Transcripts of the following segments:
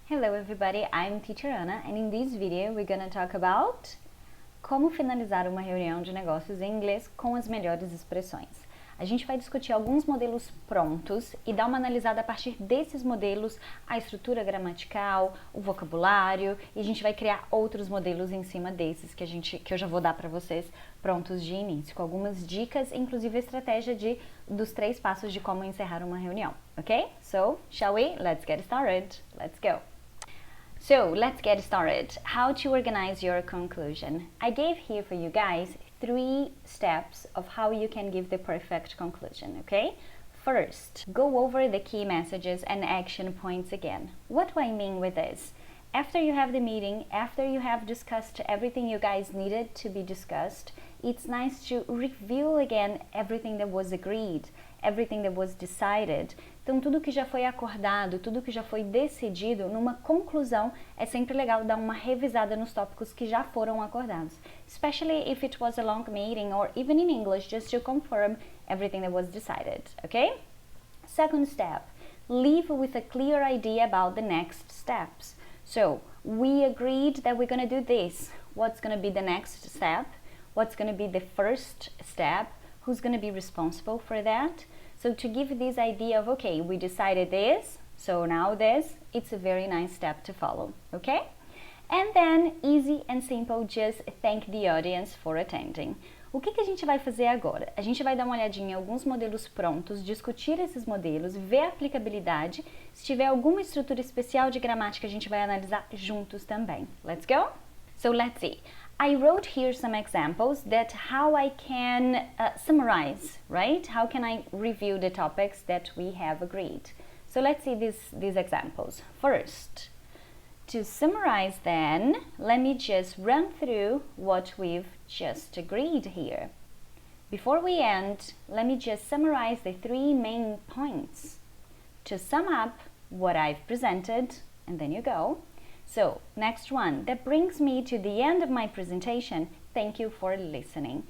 Hello everybody, I'm Teacher Ana and in this video we're gonna talk about como finalizar uma reunião de negócios em inglês com as melhores expressões. A gente vai discutir alguns modelos prontos e dar uma analisada a partir desses modelos, a estrutura gramatical, o vocabulário, e a gente vai criar outros modelos em cima desses que eu já vou dar para vocês prontos de início, com algumas dicas, inclusive a estratégia dos 3 passos de como encerrar uma reunião, ok? So, shall we? Let's get started. Let's go. So, let's get started. How to organize your conclusion. I gave here for you guys 3 steps of how you can give the perfect conclusion, okay? First, go over the key messages and action points again. What do I mean with this? After you have the meeting, after you have discussed everything you guys needed to be discussed, it's nice to review again everything that was agreed, everything that was decided. Então, tudo que já foi acordado, tudo que já foi decidido, numa conclusão, é sempre legal dar uma revisada nos tópicos que já foram acordados. Especially if it was a long meeting or even in English, just to confirm everything that was decided, okay? Second step, leave with a clear idea about the next steps. So, we agreed that we're going to do this. What's going to be the next step? What's going to be the first step? Who's going to be responsible for that? So to give this idea of, okay, we decided this, so now this, it's a very nice step to follow, okay? And then, easy and simple, just thank the audience for attending. O que a gente vai fazer agora? A gente vai dar uma olhadinha em alguns modelos prontos, discutir esses modelos, ver a aplicabilidade. Se tiver alguma estrutura especial de gramática, a gente vai analisar juntos também. Let's go? So let's see. I wrote here some examples that how I can summarize, right? How can I review the topics that we have agreed? So let's see these examples. First, to summarize then, let me just run through what we've just agreed here. Before we end, let me just summarize the 3 main points. To sum up what I've presented, and then you go. So, next one, that brings me to the end of my presentation. Thank you for listening.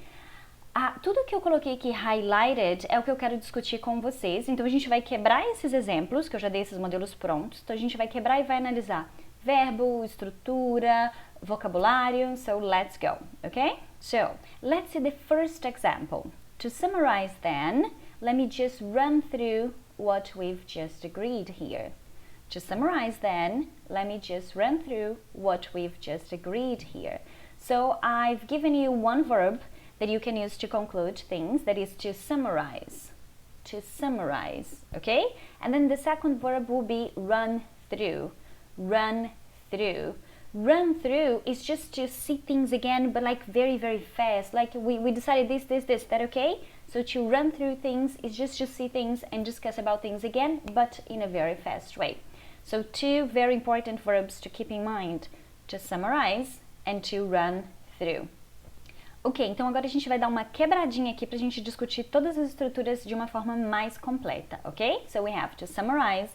Tudo que eu coloquei aqui highlighted é o que eu quero discutir com vocês. Então, a gente vai quebrar esses exemplos, que eu já dei esses modelos prontos. Então, a gente vai quebrar e vai analisar verbo, estrutura, vocabulário. So, let's go, okay? So, let's see the first example. To summarize then, let me just run through what we've just agreed here. To summarize then, let me just run through what we've just agreed here. So I've given you one verb that you can use to conclude things, that is to summarize. To summarize, okay? And then the second verb will be run through. Run through. Run through is just to see things again, but like very, very fast. Like we decided this, that okay? So to run through things is just to see things and discuss about things again, but in a very fast way. So 2 very important verbs to keep in mind, to summarize and to run through. Ok, então agora a gente vai dar uma quebradinha aqui para a gente discutir todas as estruturas de uma forma mais completa, ok? So we have to summarize,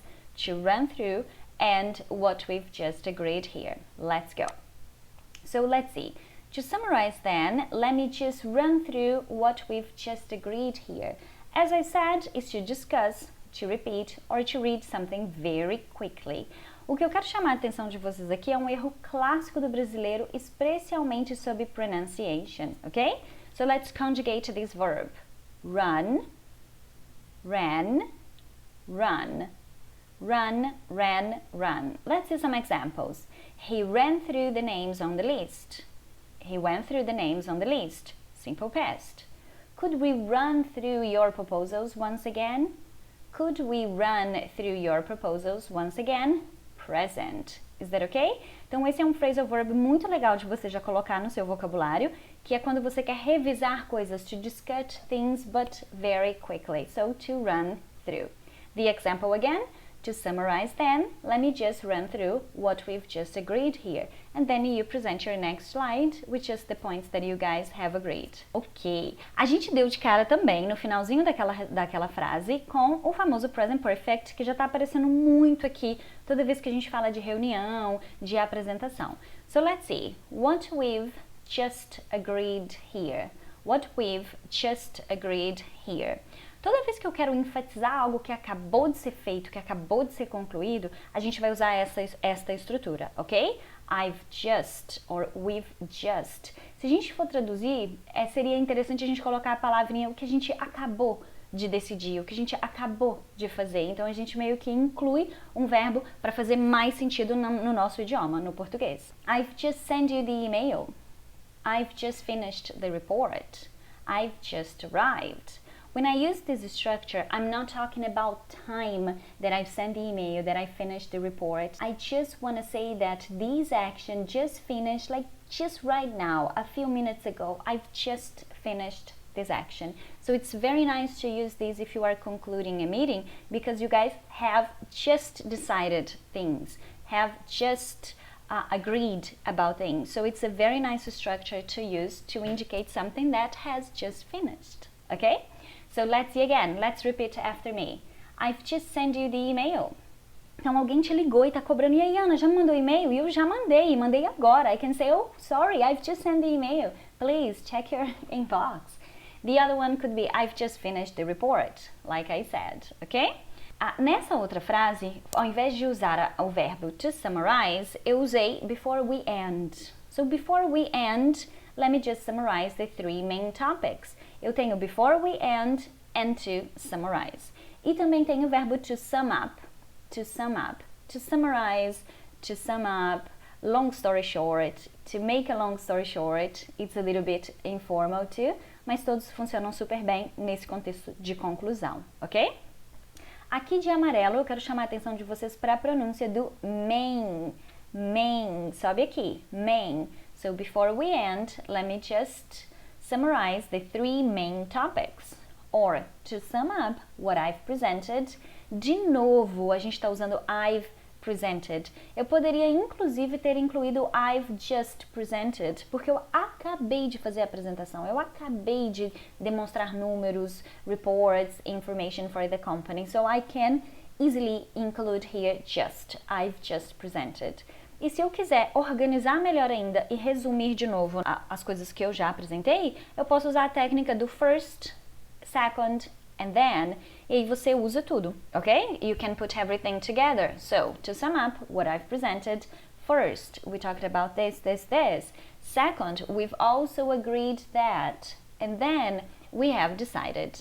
to run through, and what we've just agreed here. Let's go. So let's see. To summarize then, let me just run through what we've just agreed here. As I said, is to discuss, to repeat, or to read something very quickly. O que eu quero chamar a atenção de vocês aqui é um erro clássico do brasileiro, especialmente sobre pronunciation, ok? So let's conjugate this verb. Run, ran, run. Run, ran, run. Let's see some examples. He ran through the names on the list. He went through the names on the list. Simple past. Could we run through your proposals once again? Could we run through your proposals once again? Present. Is that okay? Então esse é um phrasal verb muito legal de você já colocar no seu vocabulário, que é quando você quer revisar coisas, to discuss things but very quickly. So to run through. The example again. To summarize then, let me just run through what we've just agreed here. And then you present your next slide with just the points that you guys have agreed. Ok. A gente deu de cara também no finalzinho daquela frase com o famoso present perfect, que já está aparecendo muito aqui toda vez que a gente fala de reunião, de apresentação. So let's see. What we've just agreed here. What we've just agreed here. Toda vez que eu quero enfatizar algo que acabou de ser feito, que acabou de ser concluído, a gente vai usar esta estrutura, ok? I've just, or we've just. Se a gente for traduzir, seria interessante a gente colocar a palavrinha o que a gente acabou de decidir, o que a gente acabou de fazer. Então a gente meio que inclui um verbo para fazer mais sentido no nosso idioma, no português. I've just sent you the email. I've just finished the report. I've just arrived. When I use this structure, I'm not talking about time that I've sent the email, that I finished the report. I just want to say that this action just finished, like just right now, a few minutes ago. I've just finished this action. So it's very nice to use this if you are concluding a meeting, because you guys have just decided things, have just agreed about things. So it's a very nice structure to use to indicate something that has just finished, okay? So let's see again, let's repeat after me. I've just sent you the email. Então alguém te ligou e tá cobrando, e aí Ana, já mandou e-mail? E eu já mandei agora. I can say, oh, sorry, I've just sent the email. Please check your inbox. The other one could be, I've just finished the report, like I said, ok? Nessa outra frase, ao invés de usar o verbo to summarize, eu usei before we end. So before we end, let me just summarize the three main topics. Eu tenho before we end and to summarize. E também tenho o verbo to sum up, to sum up, to summarize, to sum up, long story short, to make a long story short. It's a little bit informal too, mas todos funcionam super bem nesse contexto de conclusão, ok? Aqui de amarelo eu quero chamar a atenção de vocês para a pronúncia do main. Main, sobe aqui, main. So before we end, let me just summarize the three main topics. Or, to sum up what I've presented, de novo a gente está usando I've presented. Eu poderia inclusive ter incluído I've just presented, porque eu acabei de fazer a apresentação, eu acabei de demonstrar números, reports, information for the company. So I can easily include here just, I've just presented. E se eu quiser organizar melhor ainda e resumir de novo as coisas que eu já apresentei, eu posso usar a técnica do first, second, and then, e aí você usa tudo, ok? You can put everything together. So, to sum up what I've presented, first, we talked about this. Second, we've also agreed that. And then, we have decided.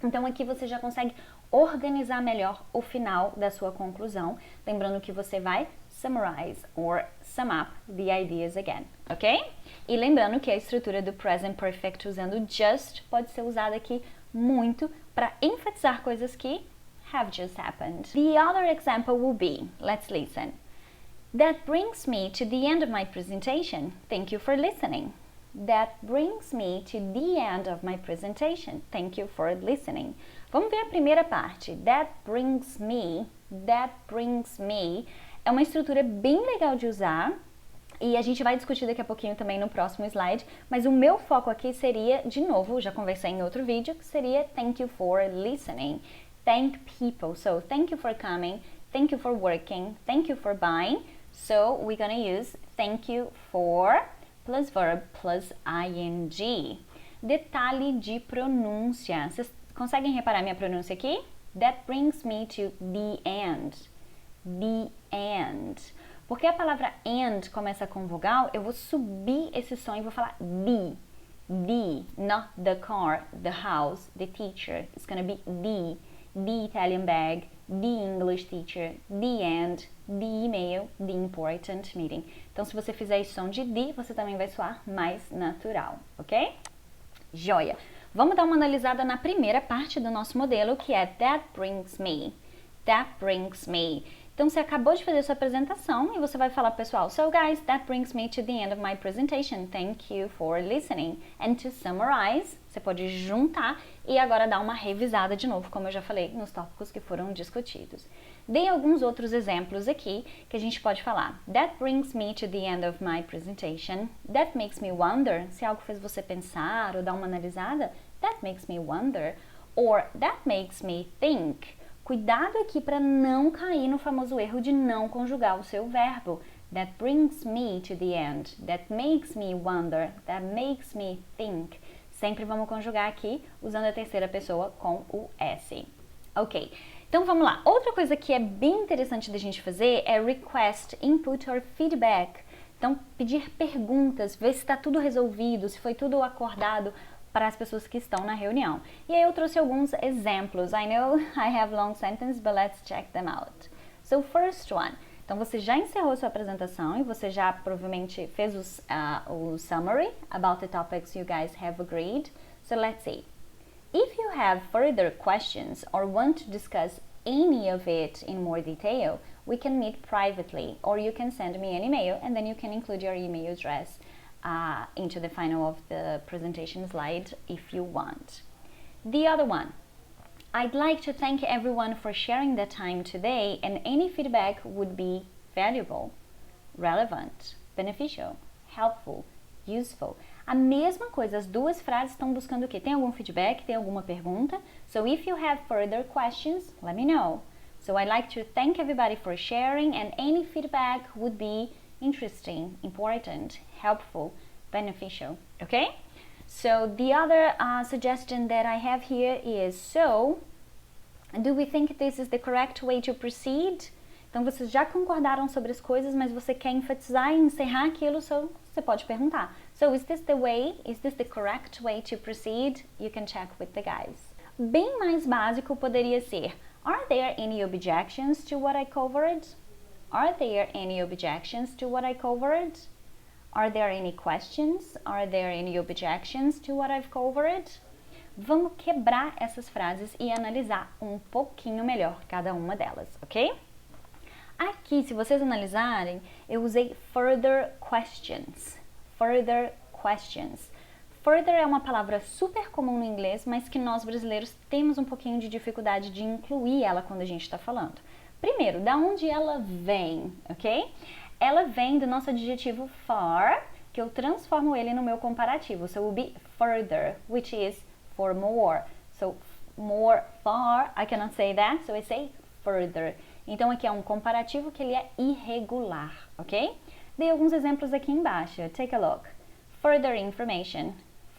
Então, aqui você já consegue organizar melhor o final da sua conclusão, lembrando que você vai summarize or sum up the ideas again, ok? E lembrando que a estrutura do present perfect usando just pode ser usada aqui muito para enfatizar coisas que have just happened. The other example will be, let's listen. That brings me to the end of my presentation. Thank you for listening. That brings me to the end of my presentation. Thank you for listening. Vamos ver a primeira parte. That brings me. É uma estrutura bem legal de usar. E a gente vai discutir daqui a pouquinho também no próximo slide, mas o meu foco aqui seria, de novo, já conversei em outro vídeo, que seria thank you for listening. Thank people. So, thank you for coming, thank you for working, thank you for buying. So, we're gonna use thank you for plus verb plus ing. Detalhe de pronúncia. Vocês conseguem reparar minha pronúncia aqui? That brings me to the end. The end. Porque a palavra and começa com vogal, eu vou subir esse som e vou falar the, not the car, the house, the teacher. It's gonna be the Italian bag, the English teacher, the end, the email, the important meeting. Então, se você fizer esse som de the, você também vai soar mais natural, ok? Joia! Vamos dar uma analisada na primeira parte do nosso modelo, que é that brings me. That brings me. Então, você acabou de fazer sua apresentação e você vai falar, pessoal, so guys, that brings me to the end of my presentation. Thank you for listening. And to summarize, você pode juntar e agora dar uma revisada de novo, como eu já falei, nos tópicos que foram discutidos. Dei alguns outros exemplos aqui que a gente pode falar. That brings me to the end of my presentation. That makes me wonder. Se algo fez você pensar ou dar uma analisada, that makes me wonder. Or that makes me think. Cuidado aqui para não cair no famoso erro de não conjugar o seu verbo. That brings me to the end. That makes me wonder. That makes me think. Sempre vamos conjugar aqui usando a terceira pessoa com o S. Ok, então vamos lá. Outra coisa que é bem interessante da gente fazer é request, input or feedback. Então, pedir perguntas, ver se está tudo resolvido, se foi tudo acordado para as pessoas que estão na reunião. E aí eu trouxe alguns exemplos. I know I have long sentences, but let's check them out. So, first one. Então, você já encerrou sua apresentação e você já provavelmente fez o summary about the topics you guys have agreed. So, let's see. If you have further questions or want to discuss any of it in more detail, we can meet privately, or you can send me an email and then you can include your email address into the final of the presentation slide if you want. The other one. I'd like to thank everyone for sharing their time today, and any feedback would be valuable, relevant, beneficial, helpful, useful. A mesma coisa, as duas frases estão buscando o quê? Tem algum feedback? Tem alguma pergunta? So if you have further questions, let me know. So I'd like to thank everybody for sharing, and any feedback would be interesting, important, helpful, beneficial, okay? So the other suggestion that I have here is, so, do we think this is the correct way to proceed? Então vocês já concordaram sobre as coisas, mas você quer enfatizar e encerrar aquilo, so você pode perguntar. So is this the way? Is this the correct way to proceed? You can check with the guys. Bem mais básico poderia ser, are there any objections to what I covered? Are there any objections to what I covered? Are there any questions? Are there any objections to what I've covered? Vamos quebrar essas frases e analisar um pouquinho melhor cada uma delas, ok? Aqui, se vocês analisarem, eu usei further questions. Further questions. Further é uma palavra super comum no inglês, mas que nós brasileiros temos um pouquinho de dificuldade de incluir ela quando a gente está falando. Primeiro, da onde ela vem, ok? Ela vem do nosso adjetivo far, que eu transformo ele no meu comparativo. So, it will be further, which is for more. So, more, far, I cannot say that, so I say further. Então, aqui é um comparativo que ele é irregular, ok? Dei alguns exemplos aqui embaixo. Take a look. Further information,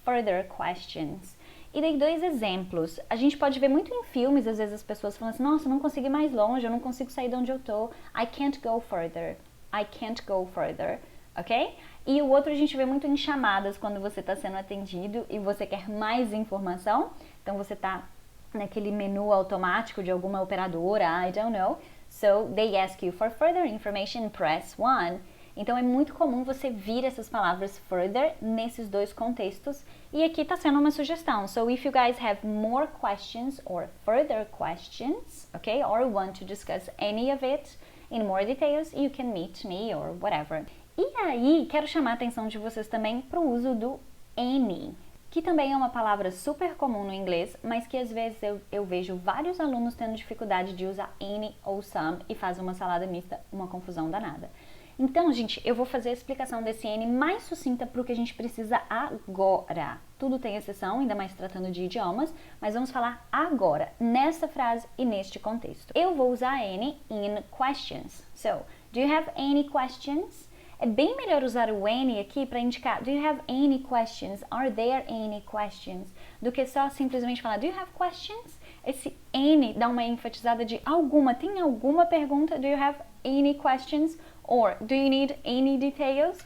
further questions. E dei dois exemplos. A gente pode ver muito em filmes, às vezes as pessoas falam assim, nossa, eu não consigo ir mais longe, eu não consigo sair de onde eu tô. I can't go further. I can't go further, ok? E o outro a gente vê muito em chamadas, quando você está sendo atendido e você quer mais informação. Então, você está naquele menu automático de alguma operadora, I don't know. So, they ask you for further information, press 1. Então, é muito comum você vir essas palavras further nesses dois contextos. E aqui está sendo uma sugestão. So, if you guys have more questions or further questions, okay, or want to discuss any of it in more details, you can meet me or whatever. E aí, quero chamar a atenção de vocês também para o uso do any, que também é uma palavra super comum no inglês, mas que às vezes eu vejo vários alunos tendo dificuldade de usar any ou some e faz uma salada mista, uma confusão danada. Então, gente, eu vou fazer a explicação desse any mais sucinta para o que a gente precisa agora. Tudo tem exceção, ainda mais tratando de idiomas, mas vamos falar agora, nessa frase e neste contexto. Eu vou usar any in questions. So, do you have any questions? É bem melhor usar o any aqui para indicar do you have any questions? Are there any questions? Do que só simplesmente falar do you have questions? Esse any dá uma enfatizada de alguma. Tem alguma pergunta? Do you have any questions? Or, do you need any details?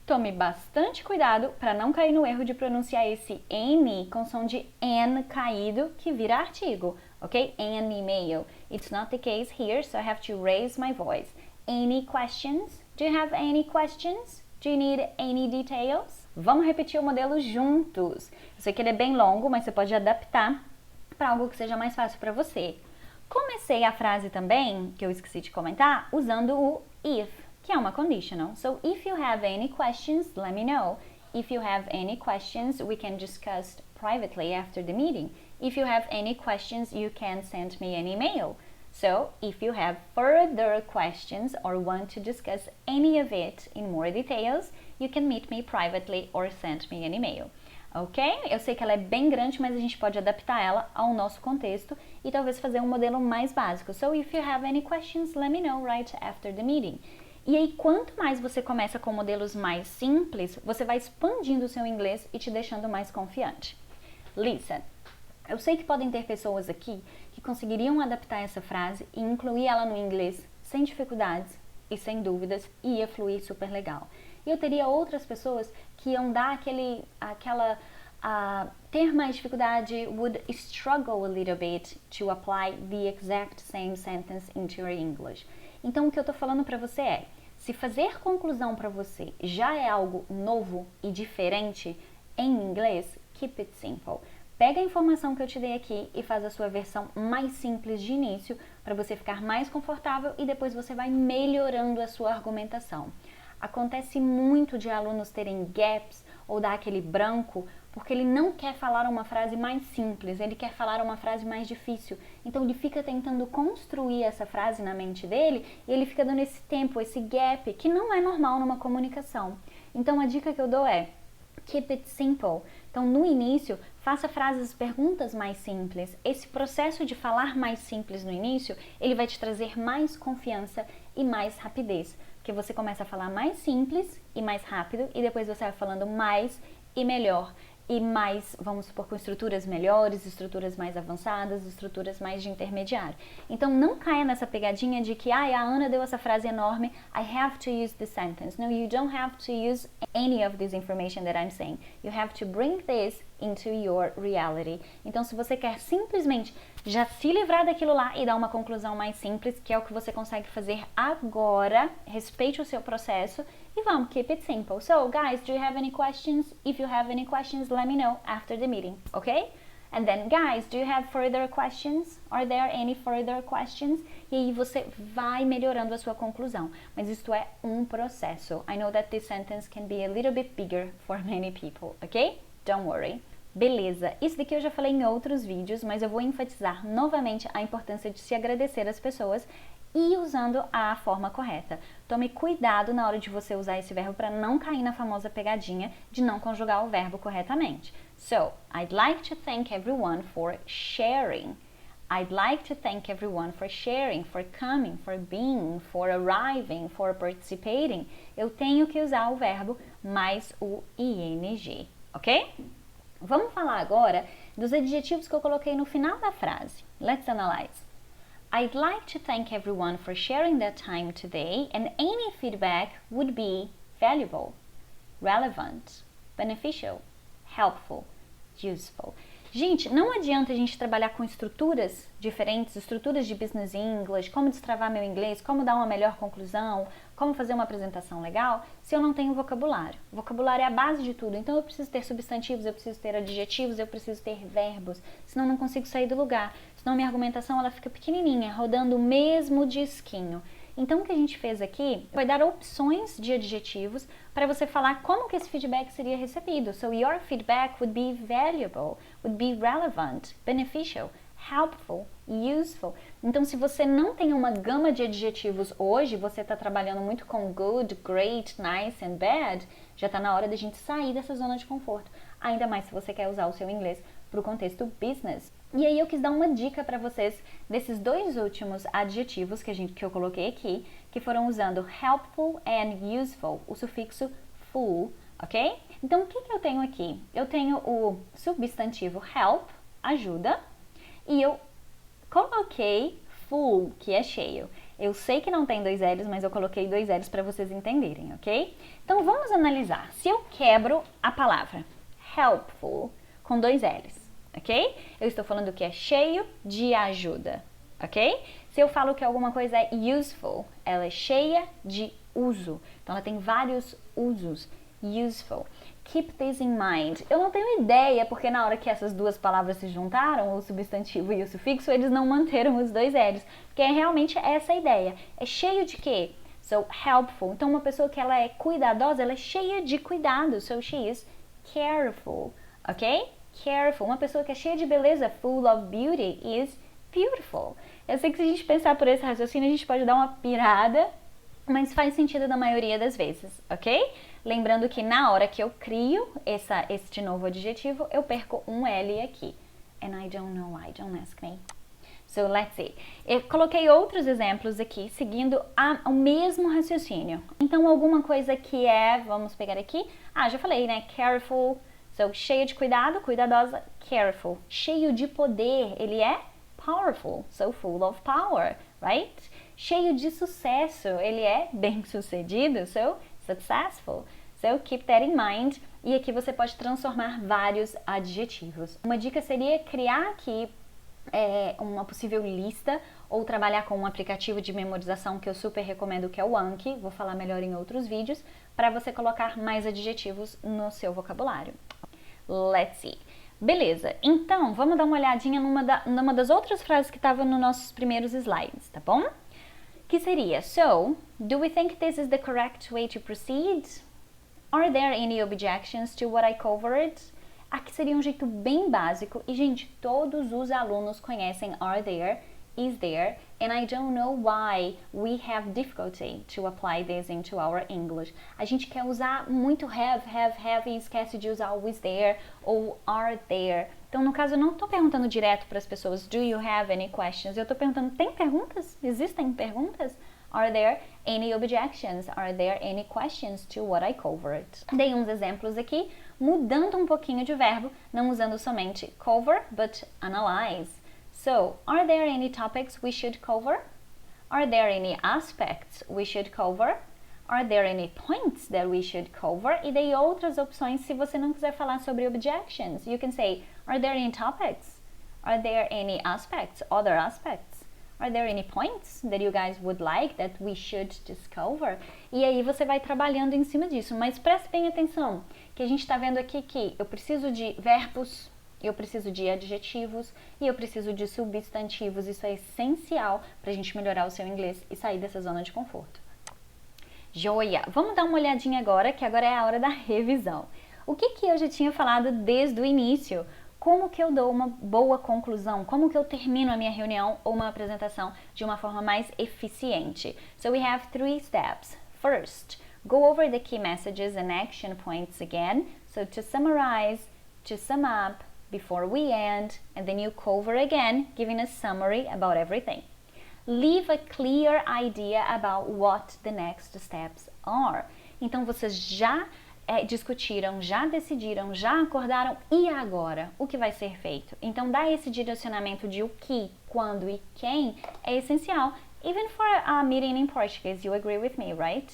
Tome bastante cuidado para não cair no erro de pronunciar esse any com som de N caído que vira artigo, ok? An email. It's not the case here, so I have to raise my voice. Any questions? Do you have any questions? Do you need any details? Vamos repetir o modelo juntos. Eu sei que ele é bem longo, mas você pode adaptar para algo que seja mais fácil para você. Comecei a frase também, que eu esqueci de comentar, usando o if, que é uma conditional. So, if you have any questions, let me know. If you have any questions, we can discuss privately after the meeting. If you have any questions, you can send me an email. So, if you have further questions or want to discuss any of it in more details, you can meet me privately or send me an email. Ok? Eu sei que ela é bem grande, mas a gente pode adaptar ela ao nosso contexto e talvez fazer um modelo mais básico. So, if you have any questions, let me know right after the meeting. E aí, quanto mais você começa com modelos mais simples, você vai expandindo o seu inglês e te deixando mais confiante. Listen, eu sei que podem ter pessoas aqui que conseguiriam adaptar essa frase e incluir ela no inglês sem dificuldades e sem dúvidas, e ia fluir super legal. E eu teria outras pessoas que iam dar ter mais dificuldade, would struggle a little bit to apply the exact same sentence into your English. Então, o que eu tô falando pra você é, se fazer conclusão pra você já é algo novo e diferente em inglês, keep it simple. Pega a informação que eu te dei aqui e faz a sua versão mais simples de início para você ficar mais confortável e depois você vai melhorando a sua argumentação. Acontece muito de alunos terem gaps ou dar aquele branco porque ele não quer falar uma frase mais simples, ele quer falar uma frase mais difícil. Então ele fica tentando construir essa frase na mente dele e ele fica dando esse tempo, esse gap, que não é normal numa comunicação. Então a dica que eu dou é keep it simple. Então, no início, faça perguntas mais simples. Esse processo de falar mais simples no início, ele vai te trazer mais confiança e mais rapidez. Porque você começa a falar mais simples e mais rápido, e depois você vai falando mais e melhor. E mais, vamos supor, com estruturas melhores, estruturas mais avançadas, estruturas mais de intermediário. Então, não caia nessa pegadinha de que, a Ana deu essa frase enorme, I have to use this sentence. No, you don't have to use any of this information that I'm saying. You have to bring this into your reality. Então, se você quer simplesmente já se livrar daquilo lá e dar uma conclusão mais simples, que é o que você consegue fazer agora, respeite o seu processo e vamos, keep it simple. So, guys, do you have any questions? If you have any questions, let me know after the meeting, okay? And then, guys, do you have further questions? Are there any further questions? E aí você vai melhorando a sua conclusão. Mas isto é um processo. I know that this sentence can be a little bit bigger for many people, okay? Don't worry. Beleza, isso daqui eu já falei em outros vídeos, mas eu vou enfatizar novamente a importância de se agradecer às pessoas e usando a forma correta. Tome cuidado na hora de você usar esse verbo para não cair na famosa pegadinha de não conjugar o verbo corretamente. So, I'd like to thank everyone for sharing. I'd like to thank everyone for sharing, for coming, for being, for arriving, for participating. Eu tenho que usar o verbo mais o ing, ok? Vamos falar agora dos adjetivos que eu coloquei no final da frase. Let's analyze. I'd like to thank everyone for sharing their time today, and any feedback would be valuable, relevant, beneficial, helpful, useful. Gente, não adianta a gente trabalhar com estruturas diferentes, estruturas de business English, como destravar meu inglês, como dar uma melhor conclusão, como fazer uma apresentação legal, se eu não tenho vocabulário. O vocabulário é a base de tudo, então eu preciso ter substantivos, eu preciso ter adjetivos, eu preciso ter verbos, senão eu não consigo sair do lugar. Senão minha argumentação ela fica pequenininha, rodando o mesmo disquinho. Então, o que a gente fez aqui foi dar opções de adjetivos para você falar como que esse feedback seria recebido. So, your feedback would be valuable, would be relevant, beneficial, helpful, useful. Então, se você não tem uma gama de adjetivos hoje, você está trabalhando muito com good, great, nice and bad, já está na hora da gente sair dessa zona de conforto. Ainda mais se você quer usar o seu inglês para o contexto business. E aí eu quis dar uma dica para vocês desses dois últimos adjetivos que eu coloquei aqui, que foram usando helpful and useful, o sufixo full, ok? Então, o que eu tenho aqui? Eu tenho o substantivo help, ajuda, e eu coloquei full, que é cheio. Eu sei que não tem dois L's, mas eu coloquei dois L's para vocês entenderem, ok? Então, vamos analisar. Se eu quebro a palavra helpful com dois L's, ok? Eu estou falando que é cheio de ajuda, ok? Se eu falo que alguma coisa é useful, ela é cheia de uso. Então, ela tem vários usos. Useful. Keep this in mind. Eu não tenho ideia porque na hora que essas duas palavras se juntaram, o substantivo e o sufixo, eles não manteram os dois L's. Porque é realmente essa a ideia. É cheio de quê? So, helpful. Então, uma pessoa que ela é cuidadosa, ela é cheia de cuidado. So, she is careful, ok? Careful. Uma pessoa que é cheia de beleza, full of beauty, is beautiful. Eu sei que se a gente pensar por esse raciocínio, a gente pode dar uma pirada, mas faz sentido na maioria das vezes, ok? Lembrando que na hora que eu crio este novo adjetivo, eu perco um L aqui. And I don't know why, don't ask me. So let's see. Eu coloquei outros exemplos aqui, seguindo o mesmo raciocínio. Então, alguma coisa que vamos pegar aqui. Já falei, né? Careful. So, cheia de cuidado, cuidadosa, careful. Cheio de poder, ele é powerful. So, full of power, right? Cheio de sucesso, ele é bem-sucedido. So, successful. So, keep that in mind. E aqui você pode transformar vários adjetivos. Uma dica seria criar aqui uma possível lista ou trabalhar com um aplicativo de memorização que eu super recomendo, que é o Anki, vou falar melhor em outros vídeos, para você colocar mais adjetivos no seu vocabulário. Let's see. Beleza, então vamos dar uma olhadinha numa das outras frases que estavam nos nossos primeiros slides, tá bom? Que seria, so, do we think this is the correct way to proceed? Are there any objections to what I covered? Aqui seria um jeito bem básico e, gente, todos os alunos conhecem are there, is there, and I don't know why we have difficulty to apply this into our English. A gente quer usar muito have e esquece de usar o is there ou are there. Então, no caso, eu não estou perguntando direto para as pessoas, do you have any questions? Eu estou perguntando, tem perguntas? Existem perguntas? Are there any objections? Are there any questions to what I covered? Dei uns exemplos aqui, mudando um pouquinho de verbo, não usando somente cover, but analyze. So, are there any topics we should cover? Are there any aspects we should cover? Are there any points that we should cover? E dei outras opções se você não quiser falar sobre objections. You can say, are there any topics? Are there any aspects, other aspects? Are there any points that you guys would like that we should discover? E aí você vai trabalhando em cima disso, mas preste bem atenção, que a gente está vendo aqui que eu preciso de verbos, eu preciso de adjetivos e eu preciso de substantivos. Isso é essencial para a gente melhorar o seu inglês e sair dessa zona de conforto. Joia! Vamos dar uma olhadinha agora, que agora é a hora da revisão. O que eu já tinha falado desde o início? Como que eu dou uma boa conclusão? Como que eu termino a minha reunião ou uma apresentação de uma forma mais eficiente? So we have 3 steps. First, go over the key messages and action points again. So to summarize, to sum up, before we end, and then you cover again, giving a summary about everything. Leave a clear idea about what the next steps are. Então vocês já discutiram, já decidiram, já acordaram e agora? O que vai ser feito? Então, dar esse direcionamento de o que, quando e quem é essencial. Even for a meeting in Portuguese, you agree with me, right?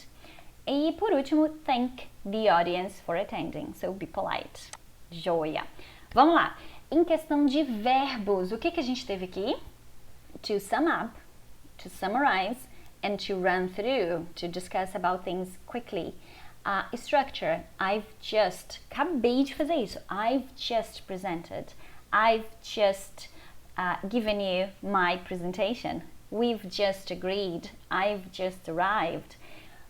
E por último, thank the audience for attending. So, be polite. Joia! Vamos lá. Em questão de verbos, o que a gente teve aqui? To sum up, to summarize, and to run through, to discuss about things quickly. Structure, acabei de fazer isso. I've just presented. I've just given you my presentation. We've just agreed. I've just arrived.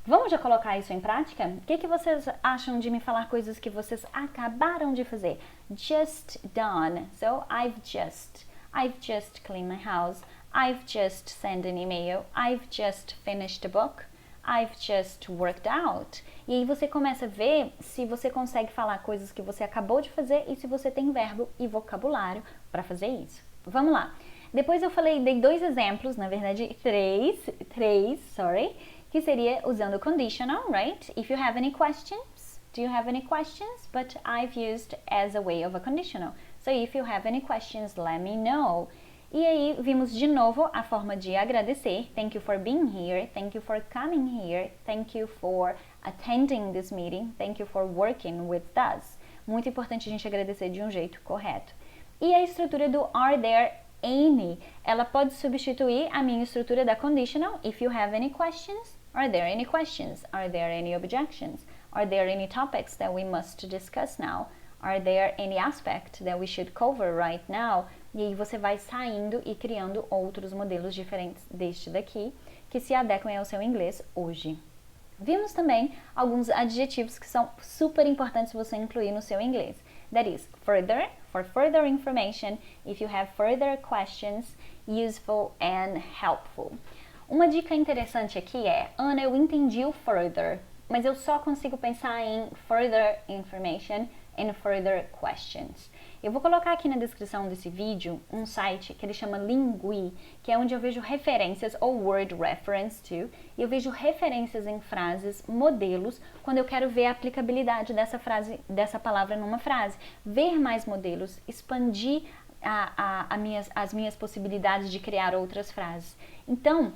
Vamos já colocar isso em prática? O que vocês acham de me falar coisas que vocês acabaram de fazer? Just done. So, I've just cleaned my house. I've just sent an email. I've just finished a book. I've just worked out. E aí você começa a ver se você consegue falar coisas que você acabou de fazer e se você tem verbo e vocabulário para fazer isso. Vamos lá. Depois eu dei 2 exemplos, na verdade 3, que seria usando conditional, right? If you have any questions, do you have any questions? But I've used as a way of a conditional. So if you have any questions, let me know. E aí, vimos de novo a forma de agradecer. Thank you for being here. Thank you for coming here. Thank you for attending this meeting. Thank you for working with us. Muito importante a gente agradecer de um jeito correto. E a estrutura do are there any? Ela pode substituir a minha estrutura da conditional. If you have any questions, are there any questions? Are there any objections? Are there any topics that we must discuss now? Are there any aspect that we should cover right now? E aí você vai saindo e criando outros modelos diferentes deste daqui, que se adequem ao seu inglês hoje. Vimos também alguns adjetivos que são super importantes você incluir no seu inglês. That is, further, for further information, if you have further questions, useful and helpful. Uma dica interessante aqui é, Ana, eu entendi o further, mas eu só consigo pensar em further information and further questions. Eu vou colocar aqui na descrição desse vídeo um site que ele chama Lingui, que é onde eu vejo referências, ou word reference to, e eu vejo referências em frases, modelos, quando eu quero ver a aplicabilidade dessa frase, dessa palavra numa frase. Ver mais modelos, expandir as minhas possibilidades de criar outras frases. Então,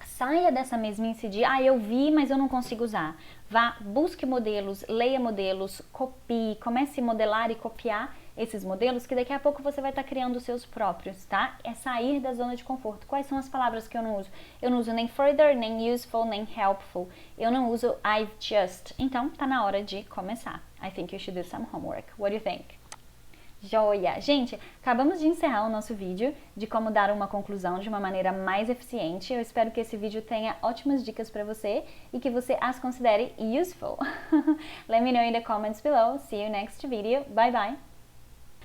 saia dessa mesmice de, eu vi, mas eu não consigo usar. Vá, busque modelos, leia modelos, copie, comece a modelar e copiar esses modelos, que daqui a pouco você vai estar criando os seus próprios, tá? É sair da zona de conforto. Quais são as palavras que eu não uso? Eu não uso nem further, nem useful, nem helpful. Eu não uso I've just. Então, tá na hora de começar. I think you should do some homework. What do you think? Joia! Gente, acabamos de encerrar o nosso vídeo de como dar uma conclusão de uma maneira mais eficiente. Eu espero que esse vídeo tenha ótimas dicas para você e que você as considere useful. Let me know in the comments below. See you next video. Bye bye!